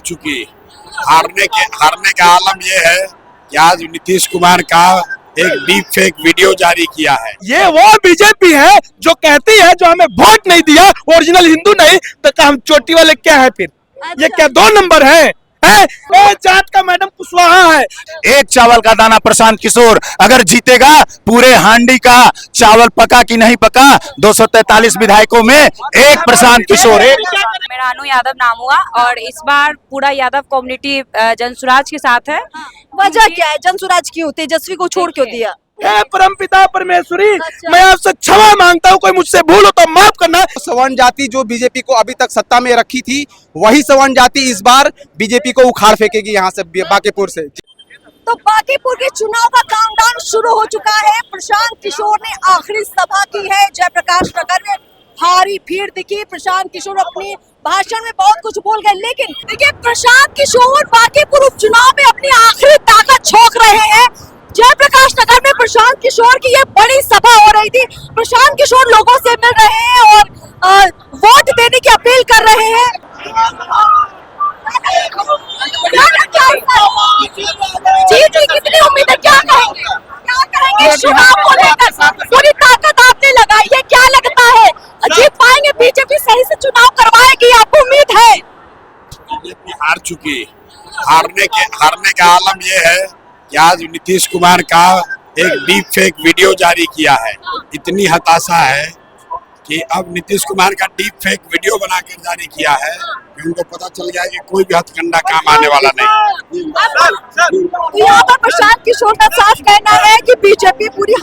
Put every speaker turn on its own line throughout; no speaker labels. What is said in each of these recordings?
चुकी। हारने का आलम यह है कि आज नीतीश कुमार का एक डीप फेक वीडियो जारी किया है।
ये वो बीजेपी है जो कहती है जो हमें वोट नहीं दिया, ओरिजिनल हिंदू नहीं तो हम चोटी वाले क्या है फिर? ये क्या 2 नंबर है? जात का मैडम कुशवाहा है।
एक चावल का दाना प्रशांत किशोर अगर जीतेगा पूरे हांडी का चावल पका कि नहीं पका। 243 विधायकों में एक प्रशांत किशोर।
मेरा अनु यादव नाम हुआ और इस बार पूरा यादव कम्युनिटी जनसुराज के साथ है।
वजह क्या है? जनसुराज क्यों? तेजस्वी को छोड़ क्यों दिया?
परम पिता परमेश्वरी, मैं आपसे क्षमा मांगता हूँ, कोई मुझसे भूल हो तो माफ करना।
सवर्ण जाति जो बीजेपी को अभी तक सत्ता में रखी थी, वही सवर्ण जाति इस बार बीजेपी को उखाड़ फेंकेगी यहाँ से, बांकीपुर से।
तो बांकीपुर के चुनाव का काउंटडाउन शुरू हो चुका है। प्रशांत किशोर ने आखिरी सभा की है जयप्रकाश नगर में। भारी भीड़ दिखी। प्रशांत किशोर अपनी भाषण में बहुत कुछ बोल गए, लेकिन देखिए प्रशांत किशोर बांकीपुर उपचुनाव में अपनी आखिरी ताकत झोंक रहे हैं। जयप्रकाश नगर में प्रशांत किशोर की ये बड़ी सभा हो रही थी। प्रशांत किशोर लोगों से मिल रहे हैं और वोट देने की अपील कर रहे हैं। जी कितनी उम्मीद है? क्या कहेंगे चुनाव को लेकर? पूरी ताकत आपने लगाई है, क्या लगता है जीत पाएंगे? बीजेपी सही से चुनाव करवाएगी, आपको उम्मीद है?
बीजेपी हार चुकी। हारने का आलम यह है कि आज नीतीश कुमार का एक डीप फेक वीडियो जारी किया है। इतनी हताशा है कि अब नीतीश कुमार का डीप फेक वीडियो बनाकर जारी किया है कि उनको पता चल गया कि कोई भी हथकंडा काम आने वाला नहीं।
यहाँ पर प्रशांत किशोर का साफ कहना है कि बीजेपी पूरी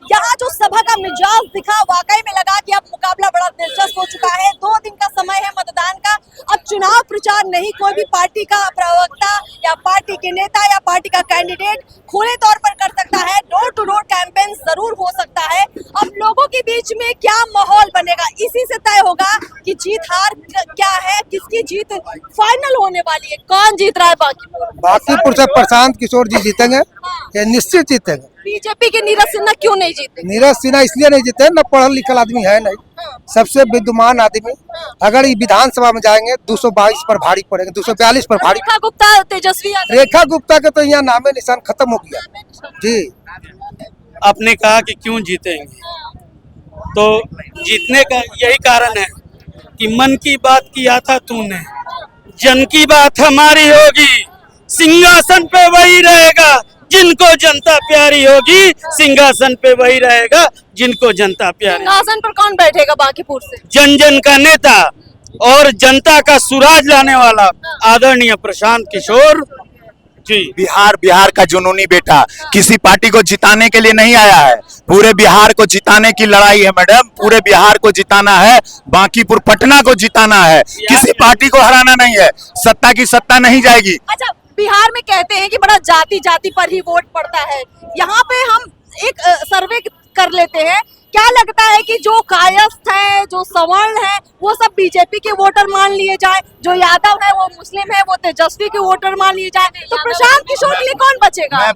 यहाँ जो सभा का मिजाज दिखा, वाकई में लगा कि अब मुकाबला बड़ा दिलचस्प हो चुका है। 2 दिन का समय है मतदान का। अब चुनाव प्रचार नहीं, कोई भी पार्टी का प्रवक्ता या पार्टी के नेता या पार्टी का कैंडिडेट खुले तौर पर कर सकता है। डोर टू डोर कैंपेन जरूर हो सकता है। अब लोगों के बीच में क्या माहौल बनेगा, इसी से तय होगा कि जीत हार क्या है, किसकी जीत फाइनल होने वाली है, कौन जीत रहा है।
बांकीपुर से प्रशांत किशोर जी जीतेंगे, ये निश्चित जीतेंगे।
बीजेपी के नीरज सिन्हा क्यों नहीं जीते?
नीरज सिन्हा इसलिए नहीं जीते, न पढ़ल लिखल आदमी है नहीं, सबसे विद्वान आदमी। अगर ये विधानसभा में जाएंगे 222 पर भारी पड़ेंगे, 242 पर भारी।
रेखा गुप्ता, तेजस्वी यादव।
रेखा गुप्ता के तो यहाँ नामे निशान खत्म हो गया जी।
आपने कहा कि क्यों जीतेंगे, तो जीतने का यही कारण है कि मन की बात किया था तूने, जन की बात हमारी होगी, सिंहासन पे वही रहेगा जिनको जनता प्यारी होगी, सिंहासन पे वही रहेगा जिनको जनता प्यारी।
सिंहासन पर कौन बैठेगा बांकीपुर से?
जन जन का नेता और जनता का सुराज लाने वाला आदरणीय प्रशांत किशोर जी।
बिहार का जुनूनी बेटा किसी पार्टी को जिताने के लिए नहीं आया है, पूरे बिहार को जिताने की लड़ाई है मैडम। पूरे बिहार को जिताना है, बांकीपुर पटना को जिताना है, किसी पार्टी को हराना नहीं है। सत्ता की सत्ता नहीं जाएगी।
अच्छा, बिहार में कहते हैं कि बड़ा जाति पर ही वोट पड़ता है। यहाँ पे हम एक सर्वे कर लेते हैं, क्या लगता है कि जो कायस्थ है, जो सवर्ण है, वो सब बीजेपी के वोटर मान लिए जाए, जो यादव है वो मुस्लिम है, वो तेजस्वी के वोटर मान लिए जाए, तो प्रशांत किशोर के लिए कौन बचेगा?
मैं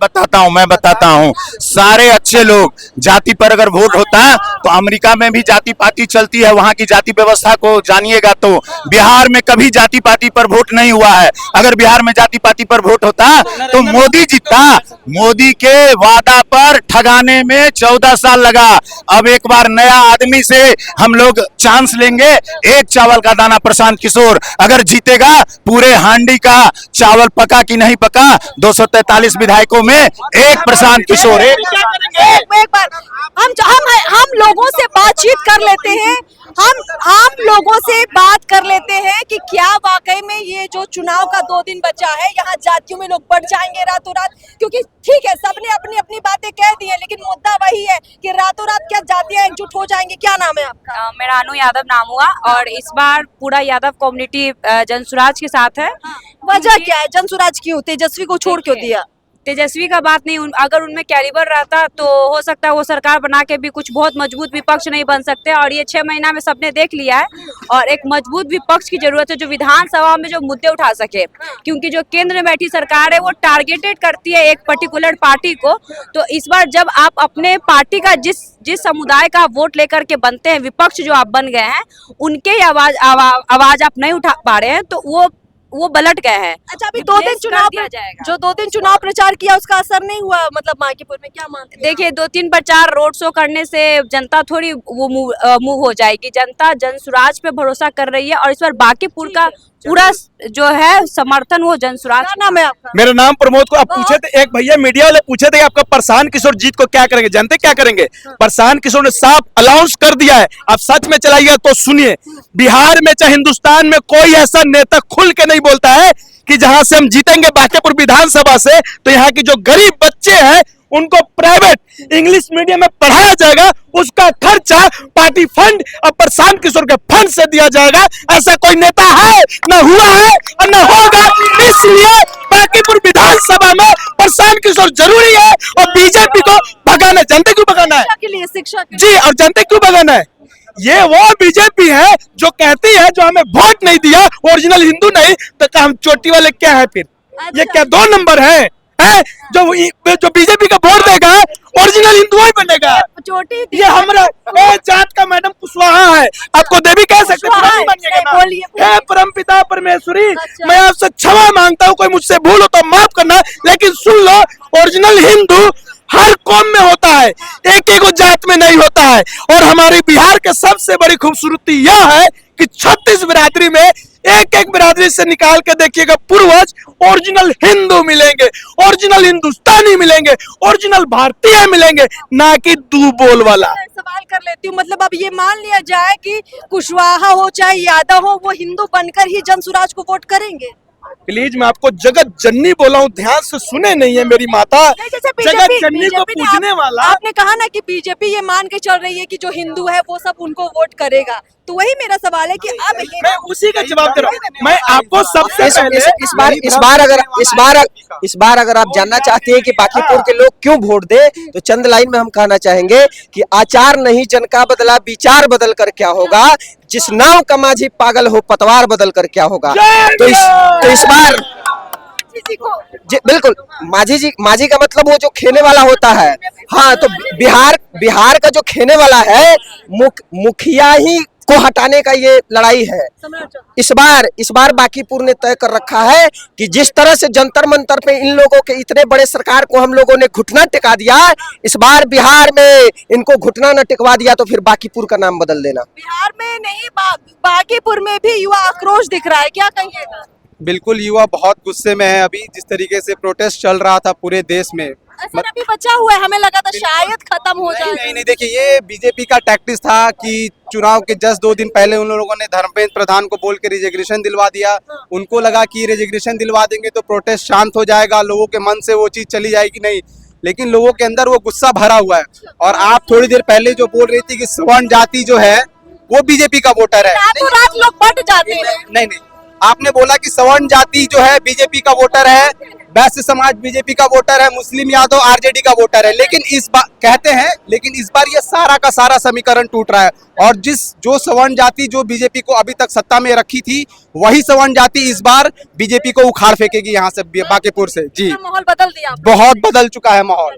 बताता हूँ सारे अच्छे लोग। जाति पर अगर वोट होता है तो अमेरिका में भी जाति पाति चलती है, वहाँ की जाति व्यवस्था को जानिएगा तो बिहार में कभी जाति पाति पर वोट नहीं हुआ है। अगर बिहार में जाति पाति पर वोट होता तो मोदी जीतता। मोदी के वादा पर ठगाने में 14 साल लगा। अब एक बार नया आदमी से हम लोग चांस लेंगे। एक चावल का दाना प्रशांत किशोर अगर जीतेगा पूरे हांडी का चावल पका कि नहीं पका। 243 विधायकों में एक प्रशांत किशोर।
एक बार हम लोगों से बातचीत कर लेते हैं। हम लोगों से बात कर लेते हैं कि क्या वाकई में ये जो चुनाव का 2 दिन बचा है, यहाँ जातियों में लोग बढ़ जाएंगे रातों रात? क्योंकि ठीक है, सबने अपनी अपनी बातें कह दी है, लेकिन मुद्दा वही है कि रातों रात क्या जातियां एकजुट हो जाएंगी? क्या नाम है आपका?
मेरा अनु यादव नाम हुआ और इस बार पूरा यादव कम्युनिटी जनसुराज के साथ है।
वजह क्या है? जनसुराज क्यों? तेजस्वी को छोड़ क्यों दिया?
तेजस्वी का बात नहीं, अगर उनमें कैलिबर रहता तो हो सकता है वो सरकार बना के भी कुछ बहुत मजबूत विपक्ष नहीं बन सकते। और ये 6 महीना में सबने देख लिया है। और एक मजबूत विपक्ष की जरूरत है जो विधानसभा में जो मुद्दे उठा सके, क्योंकि जो केंद्र में बैठी सरकार है वो टारगेटेड करती है एक पर्टिकुलर पार्टी को। तो इस बार जब आप अपने पार्टी का जिस समुदाय का वोट लेकर के बनते हैं, विपक्ष जो आप बन गए हैं, उनके आवाज आप नहीं उठा पा रहे हैं, तो वो वो पलट गए हैं।
अच्छा, अभी 2 दिन
Replace कर
चुनाव
दिया जाएगा।
जो 2 दिन चुनाव प्रचार किया उसका असर नहीं हुआ मतलब बांकीपुर में, क्या मानते हैं?
देखिए 2-3 प्रचार रोड शो करने से जनता थोड़ी वो मूव हो जाएगी। जनता जनसुराज पे भरोसा कर रही है और इस बार बांकीपुर का पूरा जो है समर्थन वो जनसुराज।
क्या नाम है आपका?
मेरा नाम प्रमोद को आप पूछे थे, एक भैया मीडिया वाले पूछे थे कि आपका प्रशांत किशोर जीत को क्या करेंगे, जानते क्या करेंगे? प्रशांत किशोर ने साफ अनाउंस कर दिया है, आप सच में चलाइएगा तो सुनिए, बिहार में चाहे हिंदुस्तान में कोई ऐसा नेता खुल के नहीं बोलता है कि जहां से हम जीतेंगे बांकीपुर विधानसभा से तो यहाँ की जो गरीब बच्चे हैं उनको प्राइवेट इंग्लिश मीडियम में पढ़ाया जाएगा, उसका खर्चा पार्टी फंड और प्रशांत किशोर के फंड से दिया जाएगा। ऐसा कोई नेता है, न हुआ है और न होगा। इसलिए बांकीपुर विधानसभा में प्रशांत किशोर जरूरी है और बीजेपी को भगाना। जानते क्यों भगाना है?
शिक्षा के लिए, शिक्षा के लिए।
जी, और जानते क्यों भगाना है? ये वो बीजेपी है जो कहती है जो हमें वोट नहीं दिया, ओरिजिनल हिंदू नहीं, तो हम चोटी वाले क्या है फिर? ये क्या 2 नंबर है? जो बीजेपी का वोट देगा ओरिजिनल हिंदू ही बनेगा।
चोटी
ये हमारा जात का मैडम कुशवाहा है, आपको देवी कह सकते
कुशवाहा है, बोलिए।
हे परमपिता परमेश्वरी,
अच्छा।
मैं आपसे क्षमा मांगता हूँ, कोई मुझसे भूल हो तो माफ करना, लेकिन सुन लो, ओरिजिनल हिंदू हर कौम में होता है, एक एक जात में नहीं होता है। और हमारी बिहार के सबसे बड़ी खूबसूरती यह है कि 36 बिरादरी में एक एक बिरादरी से निकाल के देखिएगा पूर्वज ओरिजिनल हिंदू मिलेंगे, ओरिजिनल हिंदुस्तानी मिलेंगे, ओरिजिनल भारतीय मिलेंगे, ना कि दू बोल वाला।
सवाल कर लेती हूँ, मतलब अब ये मान लिया जाए कि कुशवाहा हो चाहे यादव हो, वो हिंदू बनकर ही जनसुराज को वोट करेंगे?
प्लीज, मैं आपको जगत जननी बोला हूँ, ध्यान से सुने नहीं है मेरी माता।
जैसे
जगत जननी को
बीजेपी ने
पूजने वाला।
आपने कहा ना कि बीजेपी ये मान के चल रही है कि जो हिंदू है वो सब उनको वोट करेगा, तो वही मेरा सवाल है कि अब ये
मैं उसी का जवाब दे रहा हूँ। मैं आपको सबसे पहले
इस बार अगर आप जानना चाहते हैं कि बांकीपुर के लोग क्यों वोट दे, तो चंद लाइन में हम कहना चाहेंगे कि आचार नहीं जन का बदला, विचार बदल कर क्या होगा, जिस नाव का माझी पागल हो पतवार बदल कर क्या होगा। तो इस बार जी बिल्कुल, माझी का मतलब वो जो खेने वाला होता है। हाँ, तो बिहार का जो खेने वाला है, मुखिया ही को हटाने का ये लड़ाई है। इस बार बांकीपुर ने तय कर रखा है कि जिस तरह से जंतर मंतर पे इन लोगों के इतने बड़े सरकार को हम लोगों ने घुटना टिका दिया, इस बार बिहार में इनको घुटना न टिकवा दिया तो फिर बांकीपुर का नाम बदल देना।
बिहार में नहीं, बांकीपुर में भी युवा आक्रोश दिख रहा है, क्या कहिएगा?
बिल्कुल, युवा बहुत गुस्से में है। अभी जिस तरीके से प्रोटेस्ट चल रहा था पूरे देश में,
असर अभी बचा हुआ है, हमें लगा था शायद खत्म हो जाए।
नहीं, देखिए, ये बीजेपी का टैक्टिस था कि चुनाव के जस्ट 2 दिन पहले उन लोगों ने धर्मेंद्र प्रधान को बोल के रिजर्वेशन दिलवा दिया। उनको लगा कि रिजर्वेशन दिलवा देंगे तो प्रोटेस्ट शांत हो जाएगा, लोगों के मन से वो चीज चली जाएगी। नहीं, लेकिन लोगों के अंदर वो गुस्सा भरा हुआ है। और आप थोड़ी देर पहले जो बोल रही थी कि सवर्ण जाति जो है वो बीजेपी का वोटर है,
रातों रात लोग बट जाते हैं।
नहीं, आपने बोला कि सवर्ण जाति जो है बीजेपी का वोटर है, वैश्य समाज बीजेपी का वोटर है, मुस्लिम यादव आरजेडी का वोटर है। लेकिन इस बार कहते हैं, लेकिन इस बार ये सारा का सारा समीकरण टूट रहा है। और जो सवर्ण जाति जो बीजेपी को अभी तक सत्ता में रखी थी, वही सवर्ण जाति इस बार बीजेपी को उखाड़ फेंकेगी यहाँ से, बांकीपुर से। जी,
माहौल बदल दिया,
बहुत बदल चुका है माहौल।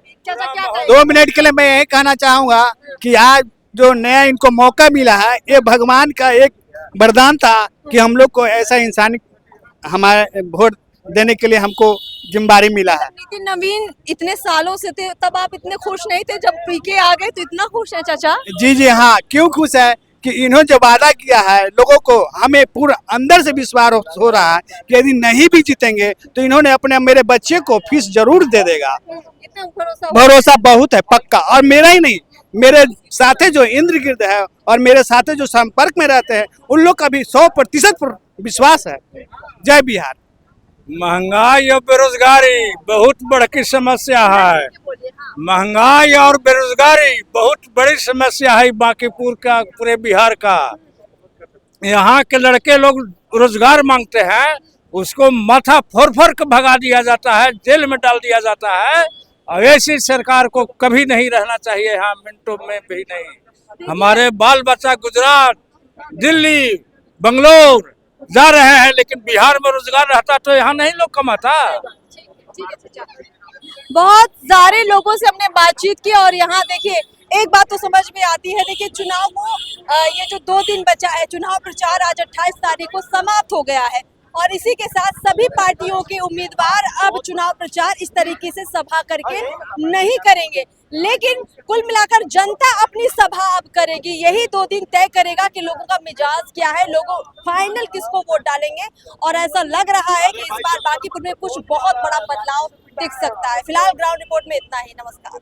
2 मिनट के लिए मैं यही कहना चाहूंगा कि आज जो नया इनको मौका मिला है, ये भगवान का एक वरदान था कि हम लोग को ऐसा इंसानी हमारे वोट देने के लिए हमको जिम्मेदारी मिला है।
नितिन नवीन इतने सालों से थे, तब आप इतने खुश नहीं थे, जब पीके आ गए तो इतना खुश है चाचा?
जी हाँ, क्यों खुश है कि इन्होंने जो वादा किया है लोगों को, हमें पूरा अंदर से विश्वास हो रहा है कि यदि नहीं भी जीतेंगे तो इन्होंने अपने मेरे बच्चे को फीस जरूर दे देगा।
इतना
भरोसा बहुत है, पक्का। और मेरा ही नहीं, मेरे साथे जो इंद्र गिर्द है और मेरे साथे जो संपर्क में रहते हैं, उन लोग का भी 100% विश्वास है। जय बिहार।
महंगाई और बेरोजगारी बहुत बड़ी समस्या है। महंगाई और बेरोजगारी बहुत बड़ी समस्या है बांकीपुर का, पूरे बिहार का। यहाँ के लड़के लोग रोजगार मांगते हैं, उसको माथा फोड़ के भगा दिया जाता है, जेल में डाल दिया जाता है। और ऐसी सरकार को कभी नहीं रहना चाहिए यहाँ, मिनटों में भी नहीं। हमारे बाल बच्चा गुजरात, दिल्ली, बंगलोर जा रहे हैं, लेकिन बिहार में रोजगार रहता तो यहाँ नहीं लोग कमाता।
बहुत सारे लोगों से हमने बातचीत की और यहाँ देखिए एक बात तो समझ में आती है। देखिए चुनाव को ये जो 2 दिन बचा है, चुनाव प्रचार आज 28 तारीख को समाप्त हो गया है और इसी के साथ सभी पार्टियों के उम्मीदवार अब चुनाव प्रचार इस तरीके से सभा करके नहीं करेंगे, लेकिन कुल मिलाकर जनता अपनी सभा अब करेगी। यही 2 दिन तय करेगा कि लोगों का मिजाज क्या है, लोगों फाइनल किसको वोट डालेंगे। और ऐसा लग रहा है कि इस बार बांकीपुर में कुछ बहुत बड़ा बदलाव दिख सकता है। फिलहाल ग्राउंड रिपोर्ट में इतना ही। नमस्कार।